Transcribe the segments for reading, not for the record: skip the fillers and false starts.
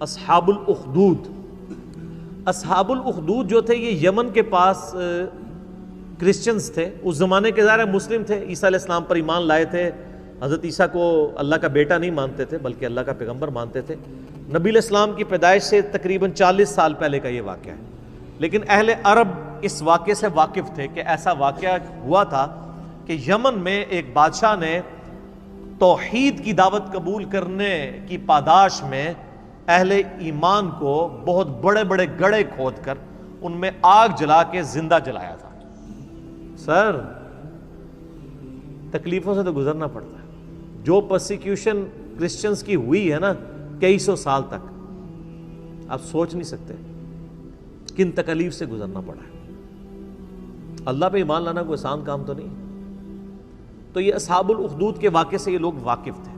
اصحاب الاخدود. اصحاب الاخدود جو تھے یہ یمن کے پاس کرسچنز تھے. اس زمانے کے ظاہر مسلم تھے, عیسیٰ علیہ السلام پر ایمان لائے تھے, حضرت عیسیٰ کو اللہ کا بیٹا نہیں مانتے تھے بلکہ اللہ کا پیغمبر مانتے تھے. نبی علیہ السلام کی پیدائش سے تقریباً 40 سال پہلے کا یہ واقعہ ہے. لیکن اہل عرب اس واقعے سے واقف تھے کہ ایسا واقعہ ہوا تھا کہ یمن میں ایک بادشاہ نے توحید کی دعوت قبول کرنے کی پاداش میں اہل ایمان کو بہت بڑے بڑے گڑھے کھود کر ان میں آگ جلا کے زندہ جلایا تھا. سر تکلیفوں سے تو گزرنا پڑتا ہے. جو پرسیکیوشن کرسچنز کی ہوئی ہے نا کئی سو سال تک, آپ سوچ نہیں سکتے کن تکلیف سے گزرنا پڑا ہے. اللہ پہ ایمان لانا کوئی آسان کام تو نہیں. تو یہ اصحاب الاخدود کے واقعے سے یہ لوگ واقف تھے,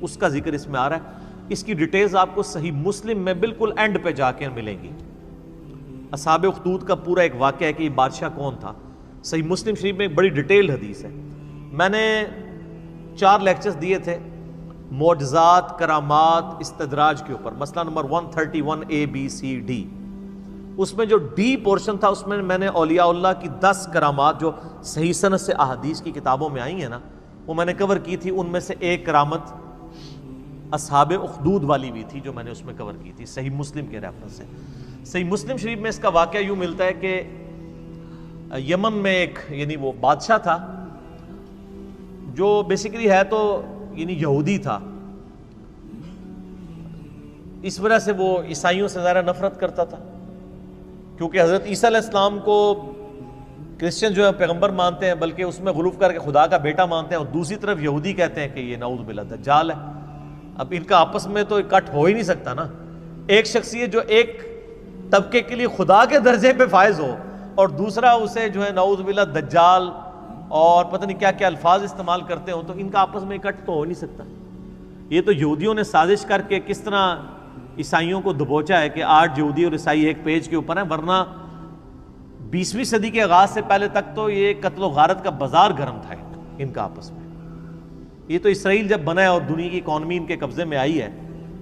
اس کا ذکر اس میں آ رہا ہے. اس کی ڈیٹیلز آپ کو صحیح مسلم میں بالکل اینڈ پہ جا کے ملیں گی. اصحاب اخدود کا پورا ایک واقعہ ہے کہ یہ بادشاہ کون تھا. صحیح مسلم شریف میں ایک بڑی ڈیٹیل حدیث ہے. میں نے 4 لیکچرز دیے تھے معجزات, کرامات, استدراج کے اوپر, مسئلہ نمبر 131 ABCD. اس میں جو ڈی پورشن تھا اس میں نے اولیاء اللہ کی 10 کرامات جو صحیح سند سے احادیث کی کتابوں میں آئی ہیں نا وہ میں نے کور کی تھی. ان میں سے ایک کرامت اصحاب اخدود والی بھی تھی جو میں نے اس میں کور کی تھی صحیح مسلم کے ریفرنس سے. صحیح مسلم شریف میں اس کا واقعہ یوں ملتا ہے کہ یمن میں ایک یعنی وہ بادشاہ تھا جو بیسیکلی ہے تو یعنی یہودی تھا. اس وجہ سے وہ عیسائیوں سے زیادہ نفرت کرتا تھا کیونکہ حضرت عیسیٰ علیہ السلام کو کرسچن جو ہے پیغمبر مانتے ہیں بلکہ اس میں غلوف کر کے خدا کا بیٹا مانتے ہیں, اور دوسری طرف یہودی کہتے ہیں کہ یہ نعوذ باللہ دجال ہے. اب ان کا آپس میں تو اکٹھ ہو ہی نہیں سکتا نا. ایک شخصیت جو ایک طبقے کے لیے خدا کے درجے پہ فائز ہو اور دوسرا اسے جو ہے نعوذ باللہ دجال اور پتہ نہیں کیا کیا الفاظ استعمال کرتے ہوں, تو ان کا آپس میں اکٹھ تو ہو نہیں سکتا. یہ تو یہودیوں نے سازش کر کے کس طرح عیسائیوں کو دبوچا ہے کہ آج یہودی اور عیسائی ایک پیج کے اوپر ہیں, ورنہ 20ویں صدی کے آغاز سے پہلے تک تو یہ قتل و غارت کا بازار گرم تھا ان کا آپس میں. یہ تو اسرائیل جب بنا ہے اور دنیا کی اکانومی ان کے قبضے میں آئی ہے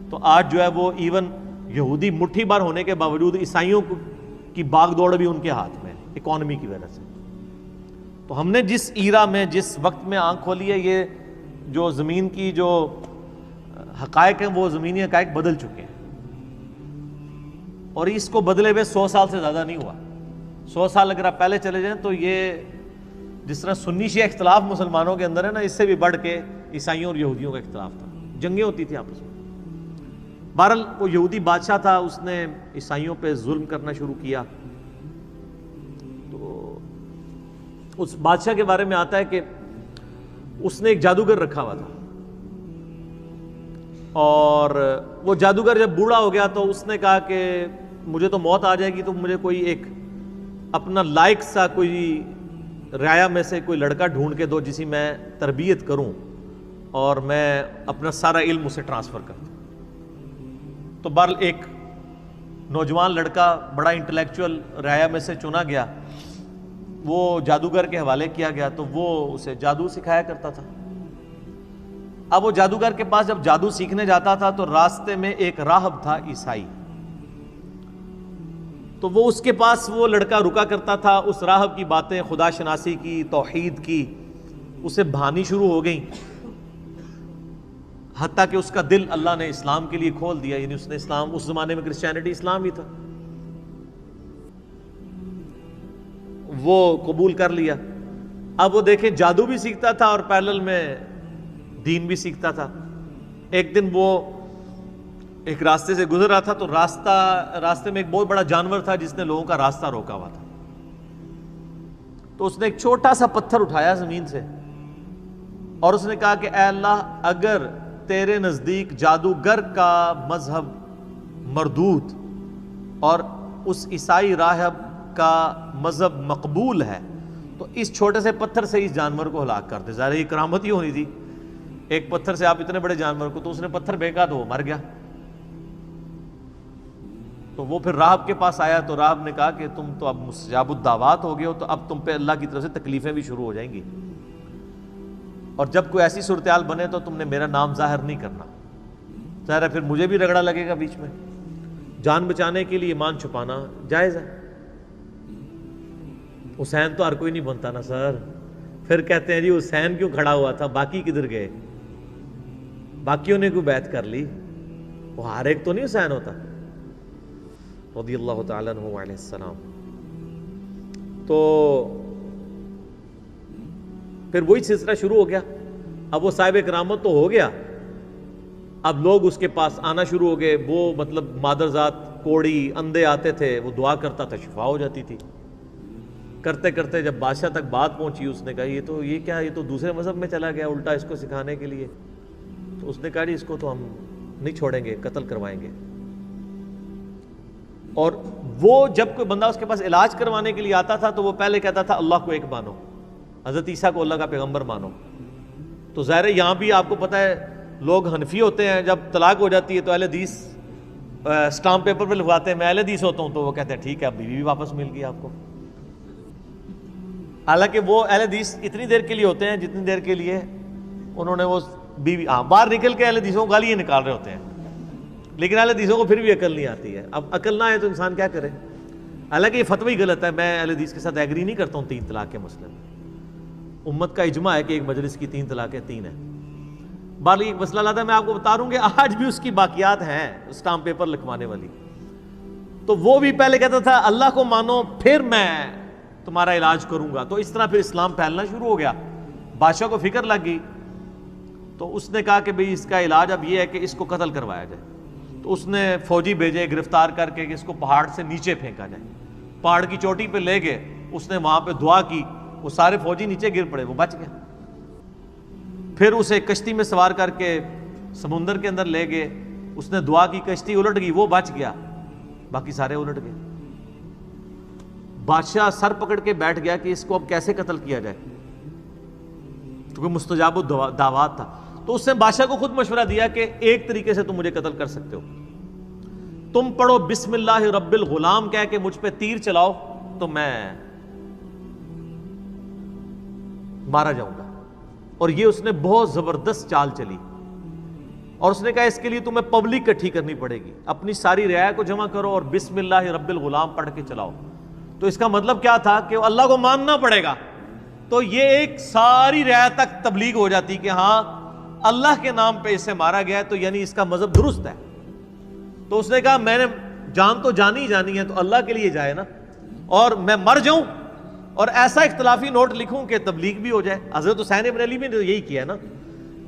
تو آج جو ہے وہ ایون یہودی مٹھی بھر ہونے کے باوجود عیسائیوں کی باغ دوڑ بھی ان کے ہاتھ میں ہے اکانومی کی وجہ سے. تو ہم نے جس ایرا میں جس وقت میں آنکھ کھولی ہے, یہ جو زمین کی جو حقائق ہیں وہ زمینی حقائق بدل چکے ہیں, اور اس کو بدلے ہوئے 100 سال سے زیادہ نہیں ہوا. 100 سال اگر آپ پہلے چلے جائیں تو یہ جس طرح سنی شیعہ اختلاف مسلمانوں کے اندر ہے نا, اس سے بھی بڑھ کے عیسائیوں اور یہودیوں کا اختلاف تھا, جنگیں ہوتی تھیں آپس میں. بہرحال وہ یہودی بادشاہ تھا, اس نے عیسائیوں پہ ظلم کرنا شروع کیا. تو اس بادشاہ کے بارے میں آتا ہے کہ اس نے ایک جادوگر رکھا ہوا تھا, اور وہ جادوگر جب بوڑھا ہو گیا تو اس نے کہا کہ مجھے تو موت آ جائے گی, تو مجھے کوئی ایک اپنا لائق سا کوئی رعایا میں سے کوئی لڑکا ڈھونڈ کے دو جسی میں تربیت کروں اور میں اپنا سارا علم اسے ٹرانسفر کر دوں. تو بہرحال ایک نوجوان لڑکا بڑا انٹلیکچوئل رعایا میں سے چنا گیا, وہ جادوگر کے حوالے کیا گیا, تو وہ اسے جادو سکھایا کرتا تھا. اب وہ جادوگر کے پاس جب جادو سیکھنے جاتا تھا تو راستے میں ایک راہب تھا عیسائی, تو وہ اس کے پاس وہ لڑکا رکا کرتا تھا. اس راہب کی باتیں خدا شناسی کی, توحید کی اسے بھانی شروع ہو گئیں, حتیٰ کہ اس کا دل اللہ نے اسلام کے لیے کھول دیا. یعنی اس نے اسلام, اس زمانے میں کرسچینٹی اسلام ہی تھا, وہ قبول کر لیا. اب وہ دیکھیں جادو بھی سیکھتا تھا اور پیرلل میں دین بھی سیکھتا تھا. ایک دن وہ ایک راستے سے گزر رہا تھا تو راستے میں ایک بہت بڑا جانور تھا جس نے لوگوں کا راستہ روکا ہوا تھا. تو اس نے ایک چھوٹا سا پتھر اٹھایا زمین سے اور اس نے کہا کہ اے اللہ, اگر تیرے نزدیک جادوگر کا مذہب مردود اور اس عیسائی راہب کا مذہب مقبول ہے تو اس چھوٹے سے پتھر سے اس جانور کو ہلاک کر دے. ظاہر یہ کرامت ہی ہونی تھی, ایک پتھر سے آپ اتنے بڑے جانور کو, تو اس نے پتھر پھینکا تو وہ مر گیا. تو وہ پھر راہب کے پاس آیا تو راہب نے کہا کہ تم تو اب مستجاب الدعوات ہو گئے ہو, تو اب تم پہ اللہ کی طرف سے تکلیفیں بھی شروع ہو جائیں گی, اور جب کوئی ایسی صورتحال بنے تو تم نے میرا نام ظاہر نہیں کرنا. ظاہر ہے پھر مجھے بھی رگڑا لگے گا بیچ میں. جان بچانے کے لیے ایمان چھپانا جائز ہے۔ حسین تو ہر کوئی نہیں بنتا نا سر، پھر کہتے ہیں جی حسین کیوں کھڑا ہوا تھا، باقی کدھر گئے؟ باقیوں نے کوئی بیعت کر لی، وہ ہر ایک تو نہیں حسین ہوتا رضی اللہ تعالیٰ عنہ علیہ السلام۔ تو پھر وہی سلسلہ شروع ہو گیا۔ اب وہ صاحب کرامت تو ہو گیا، اب لوگ اس کے پاس آنا شروع ہو گئے۔ وہ مطلب مادرزاد کوڑی اندھے آتے تھے، وہ دعا کرتا تھا، شفا ہو جاتی تھی۔ کرتے کرتے جب بادشاہ تک بات پہنچی، اس نے کہا یہ کیا، یہ تو دوسرے مذہب میں چلا گیا الٹا اس کو سکھانے کے لیے۔ تو اس نے کہا جی اس کو تو ہم نہیں چھوڑیں گے، قتل کروائیں گے۔ اور وہ جب کوئی بندہ اس کے پاس علاج کروانے کے لیے آتا تھا تو وہ پہلے کہتا تھا اللہ کو ایک مانو، حضرت عیسیٰ کو اللہ کا پیغمبر مانو۔ تو ظاہر ہے یہاں بھی آپ کو پتہ ہے لوگ حنفی ہوتے ہیں، جب طلاق ہو جاتی ہے تو اہل حدیث اسٹامپ پیپر پہ لکھواتے ہیں میں اہل حدیث ہوتا ہوں، تو وہ کہتے ہیں ٹھیک ہے اب بیوی بھی واپس مل گئی آپ کو۔ حالانکہ وہ اہل حدیث اتنی دیر کے لیے ہوتے ہیں جتنی دیر کے لیے انہوں نے وہ بیوی باہر نکل کے اہل حدیثوں کو گالیاں نکال رہے ہوتے ہیں، لیکن اہل حدیثوں کو پھر بھی عقل نہیں آتی ہے۔ اب عقل نہ ہے تو انسان کیا کرے؟ حالانکہ یہ فتوی ہی غلط ہے، میں اہل حدیث کے ساتھ ایگری نہیں کرتا ہوں 3 طلاق کے مسئلے میں۔ امت کا اجماع ہے کہ ایک مجلس کی 3 طلاقیں 3 ہیں۔ بہرحال ایک مسئلہ لاتا ہے، میں آپ کو بتا رہا ہوں کہ آج بھی اس کی باقیات ہیں اسٹامپ پیپر لکھوانے والی۔ تو وہ بھی پہلے کہتا تھا اللہ کو مانو پھر میں تمہارا علاج کروں گا۔ تو اس طرح پھر اسلام پھیلنا شروع ہو گیا، بادشاہ کو فکر لگ گئی، تو اس نے کہا کہ بھئی اس کا علاج اب یہ ہے کہ اس کو قتل کروایا جائے۔ تو اس نے فوجی بھیجے گرفتار کر کے کہ اس کو پہاڑ سے نیچے پھینکا جائے۔ پہاڑ کی چوٹی پہ لے گئے، اس نے وہاں پہ دعا کی، وہ سارے فوجی نیچے گر پڑے، وہ بچ گئے۔ پھر اسے کشتی میں سوار کر کے سمندر کے اندر لے گئے، اس نے دعا کی، کشتی الٹ گئی، وہ بچ گیا، باقی سارے الٹ گئے۔ بادشاہ سر پکڑ کے بیٹھ گیا کہ اس کو اب کیسے قتل کیا جائے، کیونکہ مستجاب الدعوات تھا۔ تو اس نے بادشاہ کو خود مشورہ دیا کہ ایک طریقے سے تم مجھے قتل کر سکتے ہو، تم پڑھو بسم اللہ رب الغلام کہہ کے مجھ پہ تیر چلاؤ تو میں مارا جاؤں گا۔ اور یہ اس نے بہت زبردست چال چلی، اور اس نے کہا اس کے لیے تمہیں پبلک اکٹھی کرنی پڑے گی، اپنی ساری رعایا کو جمع کرو اور بسم اللہ رب الغلام پڑھ کے چلاؤ۔ تو اس کا مطلب کیا تھا کہ اللہ کو ماننا پڑے گا۔ تو یہ ایک ساری رعایا تک تبلیغ ہو جاتی کہ ہاں اللہ کے نام پہ اسے مارا گیا ہے، تو یعنی اس کا مذہب درست ہے۔ تو اس نے کہا میں نے جان تو جانی جانی ہے تو اللہ کے لیے جائے نا، اور میں مر جاؤں اور ایسا اختلافی نوٹ لکھوں کہ تبلیغ بھی ہو جائے۔ حضرت حسین ابن علی نے تو یہی کیا نا،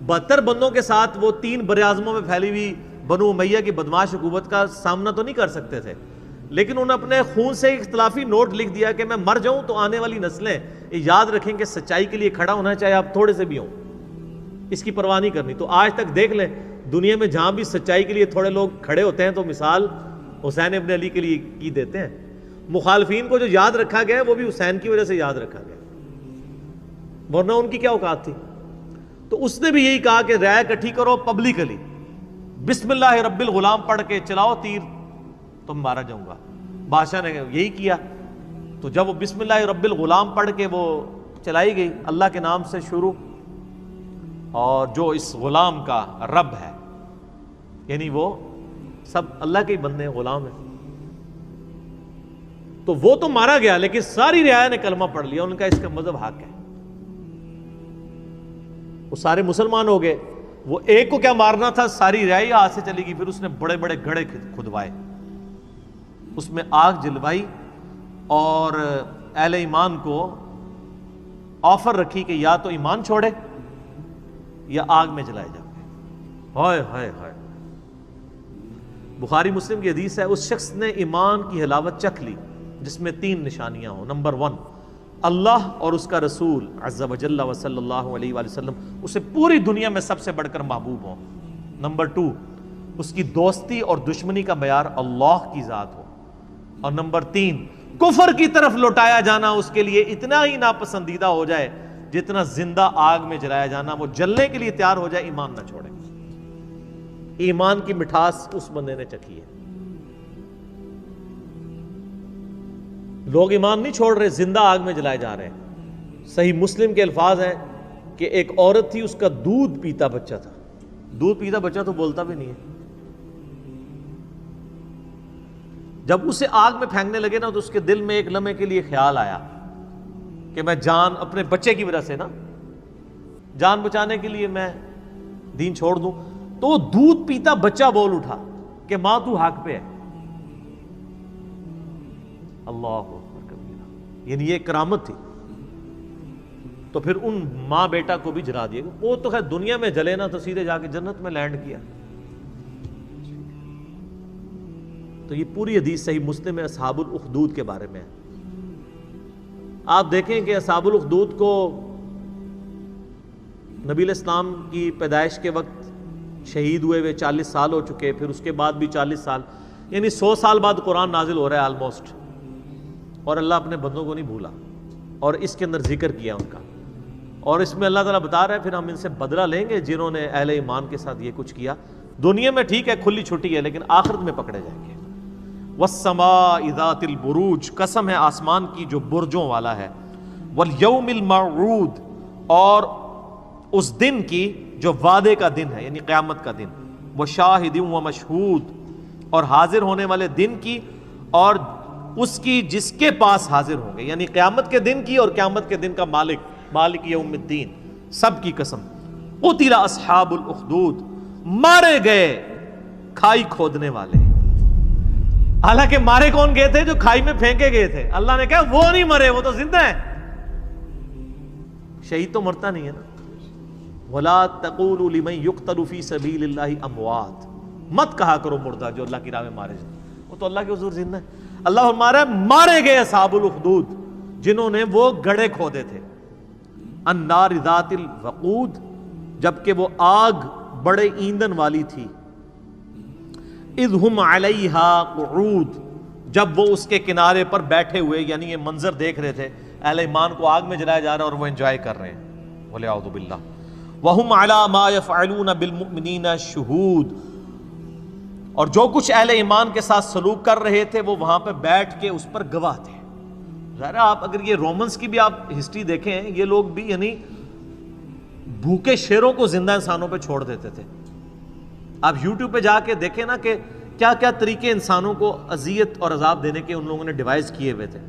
72 بندوں کے ساتھ وہ 3 براعظموں میں پھیلی ہوئی بنو امیہ کی بدماش حکومت کا سامنا تو نہیں کر سکتے تھے، لیکن انہوں نے اپنے خون سے اختلافی نوٹ لکھ دیا کہ میں مر جاؤں تو آنے والی نسلیں یاد رکھیں کہ سچائی کے لیے کھڑا ہونا چاہے آپ تھوڑے سے بھی ہوں، اس کی پرواہ نہیں کرنی۔ تو آج تک دیکھ لیں دنیا میں جہاں بھی سچائی کے لیے تھوڑے لوگ کھڑے ہوتے ہیں تو مثال حسین ابن علی کے لیے کی دیتے ہیں۔ مخالفین کو جو یاد رکھا گیا وہ بھی حسین کی وجہ سے یاد رکھا گیا، ورنہ ان کی کیا اوقات تھی۔ تو اس نے بھی یہی کہا کہ رائے اکٹھی کرو پبلکلی، بسم اللہ رب الغلام پڑھ کے چلاؤ تیر تو میں مارا جاؤں گا۔ بادشاہ نے یہی کیا۔ تو جب وہ بسم اللہ رب الغلام پڑھ کے وہ چلائی گئی اللہ کے نام سے شروع، اور جو اس غلام کا رب ہے یعنی وہ سب اللہ کے ہی بندے غلام ہیں، تو وہ تو مارا گیا، لیکن ساری رعایا نے کلمہ پڑھ لیا، ان کا اس کا مذہب حق ہے، وہ سارے مسلمان ہو گئے۔ وہ ایک کو کیا مارنا تھا، ساری رعایا ہاتھ سے چلی گئی۔ پھر اس نے بڑے بڑے گڑھے کھدوائے، اس میں آگ جلوائی، اور اہل ایمان کو آفر رکھی کہ یا تو ایمان چھوڑے یا آگ میں جلائے جائیں گے۔ ہائے ہائے ہائے، بخاری مسلم کی حدیث ہے، اس شخص نے ایمان کی حلاوت چکھ لی جس میں 3 نشانیاں ہوں۔ نمبر 1، اللہ اور اس کا رسول عز و جل و صلی اللہ علیہ وآلہ وسلم اسے پوری دنیا میں سب سے بڑھ کر محبوب ہوں۔ نمبر 2، اس کی دوستی اور دشمنی کا معیار اللہ کی ذات ہو۔ اور نمبر 3، کفر کی طرف لوٹایا جانا اس کے لیے اتنا ہی ناپسندیدہ ہو جائے جتنا زندہ آگ میں جلایا جانا، وہ جلنے کے لیے تیار ہو جائے، ایمان نہ چھوڑے۔ ایمان کی مٹھاس اس بندے نے چکھی ہے۔ لوگ ایمان نہیں چھوڑ رہے، زندہ آگ میں جلائے جا رہے ہیں۔ صحیح مسلم کے الفاظ ہیں کہ ایک عورت تھی، اس کا دودھ پیتا بچہ تھا، دودھ پیتا بچہ تو بولتا بھی نہیں ہے، جب اسے آگ میں پھینکنے لگے نا تو اس کے دل میں ایک لمحے کے لیے خیال آیا کہ میں جان اپنے بچے کی وجہ سے نا جان بچانے کے لیے میں دین چھوڑ دوں. تو وہ دودھ پیتا بچہ بول اٹھا کہ ماں تو حق پہ ہے. اللہ اکبر کبیرہ. یعنی یہ کرامت تھی. تو پھر ان ماں بیٹا کو بھی جلا دیا. وہ تو خیر دنیا میں جلے نا تو سیدھے جا کے جنت میں لینڈ کیا. تو یہ پوری حدیث صحیح مسلم میں اصحاب الاخدود کے بارے میں ہے. آپ دیکھیں کہ اصحاب الاخدود کو نبی علیہ السلام کی پیدائش کے وقت شہید ہوئے 40 سال ہو چکے, پھر اس کے بعد بھی 40 سال, یعنی 100 سال بعد قرآن نازل ہو رہا ہے آلموسٹ, اور اللہ اپنے بندوں کو نہیں بھولا اور اس کے اندر ذکر کیا ان کا. اور اس میں اللہ تعالیٰ بتا رہا ہے پھر ہم ان سے بدلہ لیں گے جنہوں نے اہل ایمان کے ساتھ یہ کچھ کیا. دنیا میں ٹھیک ہے کھلی چھٹی ہے, لیکن آخرت میں پکڑے جائیں گے. وَالسَّمَاءِ ذَاتِ الْبُرُوجِ, قسم ہے آسمان کی جو برجوں والا ہے. وَالْيَوْمِ الْمَوْعُودِ, اور اس دن کی جو وعدے کا دن ہے یعنی قیامت کا دن. وَشَاهِدٍ وَمَشْهُودٍ, اور حاضر ہونے والے دن کی اور اس کی جس کے پاس حاضر ہوں گے, یعنی قیامت کے دن کی اور قیامت کے دن کا مالک یوم الدین, سب کی قسم. قُتِلَ أَصْحَابُ الْأُخْدُودِ, مارے گئے کھائی کھودنے والے. حالانکہ مارے کون گئے تھے؟ جو کھائی میں پھینکے گئے تھے. اللہ نے کہا وہ نہیں مرے, وہ تو زندہ ہیں. شہید تو مرتا نہیں ہے نا. وَلَا تَقُولُوا لِمَنْ يُقْتَلُ فِي سَبِيلِ اللَّهِ أَمْوَاتٌ, مت کہا کرو مردہ جو اللہ کی راہ میں مارے جائیں, وہ تو اللہ کے حضور زندہ ہے. اللہ فرما رہا ہے مارے گئے اصحاب الاخدود جنہوں نے وہ گڑھے کھودے تھے. النار ذات الوقود, جبکہ وہ آگ بڑے ایندھن والی تھی. اذ ہم علیہا قعود, جب وہ اس کے کنارے پر بیٹھے ہوئے, یعنی یہ منظر دیکھ رہے تھے اہل ایمان کو آگ میں جلایا جا رہا ہے اور وہ انجوائے کر رہے ہیں. وَلِعَوْذُ بِاللَّهِ. وَهُمْ عَلَى مَا يَفْعَلُونَ بِالْمُؤْمِنِينَ شُهُودٌ, اور جو کچھ اہل ایمان کے ساتھ سلوک کر رہے تھے وہ وہاں پہ بیٹھ کے اس پر گواہ تھے. ظاہر آپ اگر یہ رومنس کی بھی آپ ہسٹری دیکھیں, یہ لوگ بھی یعنی بھوکے شیروں کو زندہ انسانوں پہ چھوڑ دیتے تھے. آپ یوٹیوب پہ جا کے دیکھیں نا کہ کیا کیا طریقے انسانوں کو اذیت اور عذاب دینے کے ان لوگوں نے ڈیوائز کیے ہوئے تھے.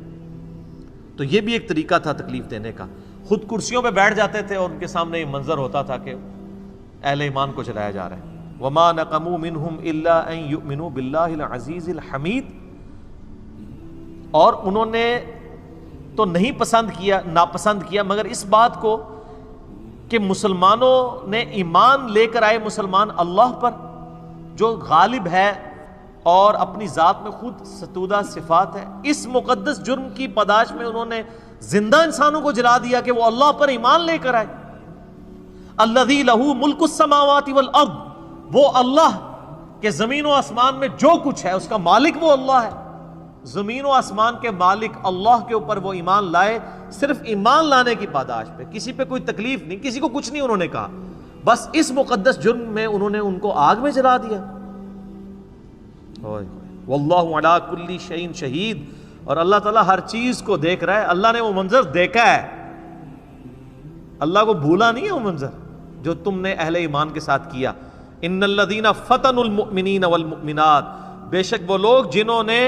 تو یہ بھی ایک طریقہ تھا تکلیف دینے کا. خود کرسیوں پہ بیٹھ جاتے تھے اور ان کے سامنے یہ منظر ہوتا تھا کہ اہل ایمان کو جلایا جا رہا ہے. وَمَا نَقَمُوا مِنْهُمْ إِلَّا أَن يُؤْمِنُوا بِاللَّهِ الْعَزِيزِ الْحَمِيدِ, اور انہوں نے تو نہیں ناپسند کیا مگر اس بات کو کہ مسلمانوں نے ایمان لے کر آئے مسلمان اللہ پر جو غالب ہے اور اپنی ذات میں خود ستودہ صفات ہے. اس مقدس جرم کی پاداش میں انہوں نے زندہ انسانوں کو جلا دیا کہ وہ اللہ پر ایمان لے کر آئے. الذی لہ ملک السماوات والارض, وہ اللہ کہ زمین و آسمان میں جو کچھ ہے اس کا مالک وہ اللہ ہے. زمین و آسمان کے مالک اللہ کے اوپر وہ ایمان لائے, صرف ایمان لانے کی پاداش پہ, کسی پہ کوئی تکلیف نہیں, کسی کو کچھ نہیں انہوں نے کہا, بس اس مقدس جرم میں انہوں نے ان کو آگ میں جلا دیا. واللہ علی کل شیء شہید, اور اللہ تعالیٰ ہر چیز کو دیکھ رہا ہے. اللہ نے وہ منظر دیکھا ہے, اللہ کو بھولا نہیں ہے وہ منظر جو تم نے اہل ایمان کے ساتھ کیا. ان الذین فتنوا المؤمنین والمؤمنات, بے شک وہ لوگ جنہوں نے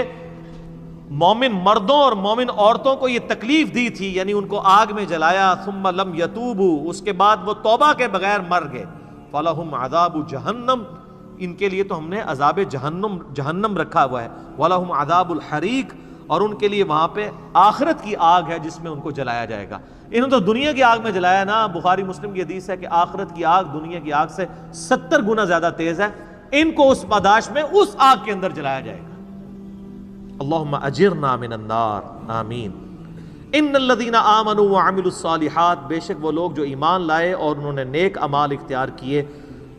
مومن مردوں اور مومن عورتوں کو یہ تکلیف دی تھی, یعنی ان کو آگ میں جلایا. ثم لم یتوبوا, اس کے بعد وہ توبہ کے بغیر مر گئے. فلہم عذاب جہنم, ان کے لیے تو ہم نے عذاب جہنم رکھا ہوا ہے. ولہم عذاب الحریق, اور ان کے لیے وہاں پہ آخرت کی آگ ہے جس میں ان کو جلایا جائے گا. انہوں نے تو دنیا کی آگ میں جلایا نا. بخاری مسلم کی حدیث ہے کہ آخرت کی آگ دنیا کی آگ سے 70 گنا زیادہ تیز ہے. ان کو اس پاداش میں اس آگ کے اندر جلایا جائے گا. اللہم اجرنا من النار, آمین. ان الذین آمنوا وعملوا الصالحات, بے شک وہ لوگ جو ایمان لائے اور انہوں نے نیک اعمال اختیار کیے.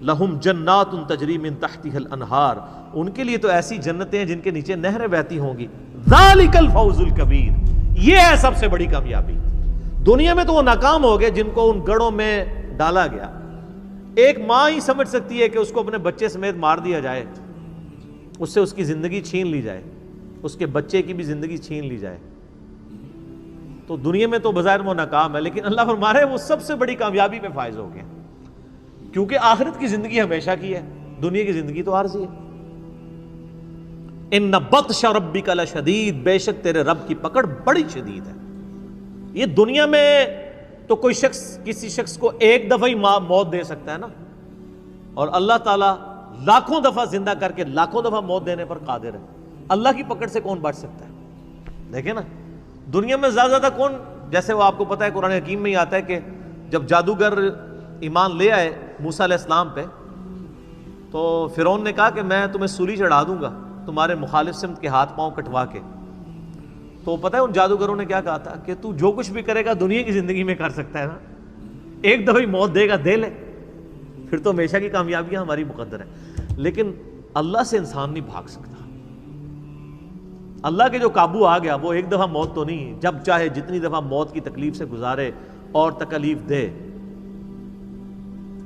لہم جنات تجری من تحتها الانہار, ان کے لیے تو ایسی جنتیں ہیں جن کے نیچے نہریں بہتی ہوں گی. ذالک الفوز الکبیر, یہ ہے سب سے بڑی کامیابی. دنیا میں تو وہ ناکام ہو گئے جن کو ان گڑھوں میں ڈالا گیا. ایک ماں ہی سمجھ سکتی ہے کہ اس کو اپنے بچے سمیت مار دیا جائے, اس سے اس کی زندگی چھین لی جائے, اس کے بچے کی بھی زندگی چھین لی جائے. تو دنیا میں تو بظاہر وہ ناکام ہے, لیکن اللہ فرما رہا ہے وہ سب سے بڑی کامیابی پہ فائز ہو گئے, کیونکہ آخرت کی زندگی ہمیشہ کی ہے, دنیا کی زندگی تو عارضی ہے. ان بطش ربک لشدید، بے شک تیرے رب کی پکڑ بڑی شدید ہے۔ یہ دنیا میں تو کوئی شخص کسی شخص کو ایک دفعہ ہی موت دے سکتا ہے نا، اور اللہ تعالیٰ لاکھوں دفعہ زندہ کر کے لاکھوں دفعہ موت دینے پر قادر ہے۔ اللہ کی پکڑ سے کون بچ سکتا ہے؟ دیکھیں نا، دنیا میں زیادہ کون، جیسے وہ آپ کو پتہ ہے قرآن حکیم میں ہی آتا ہے کہ جب جادوگر ایمان لے آئے موسیٰ علیہ السلام پہ، تو فرعون نے کہا کہ میں تمہیں سولی چڑھا دوں گا تمہارے مخالف سمت کے ہاتھ پاؤں کٹوا کے۔ تو پتہ ہے ان جادوگروں نے کیا کہا تھا کہ تو جو کچھ بھی کرے گا دنیا کی زندگی میں کر سکتا ہے نا، ایک دفعہ ہی موت دے گا دے لے، پھر تو ہمیشہ کی کامیابیاں ہماری مقدر ہیں۔ لیکن اللہ سے انسان نہیں بھاگ سکتا۔ اللہ کے جو قابو آ گیا وہ ایک دفعہ موت تو نہیں، جب چاہے جتنی دفعہ موت کی تکلیف سے گزارے اور تکلیف دے۔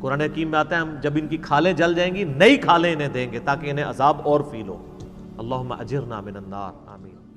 قرآن حکیم میں آتا ہے ہم جب ان کی کھالیں جل جائیں گی نئی کھالیں انہیں دیں گے تاکہ انہیں عذاب اور فیل ہو۔ اللہم اجرنا من النار، آمین۔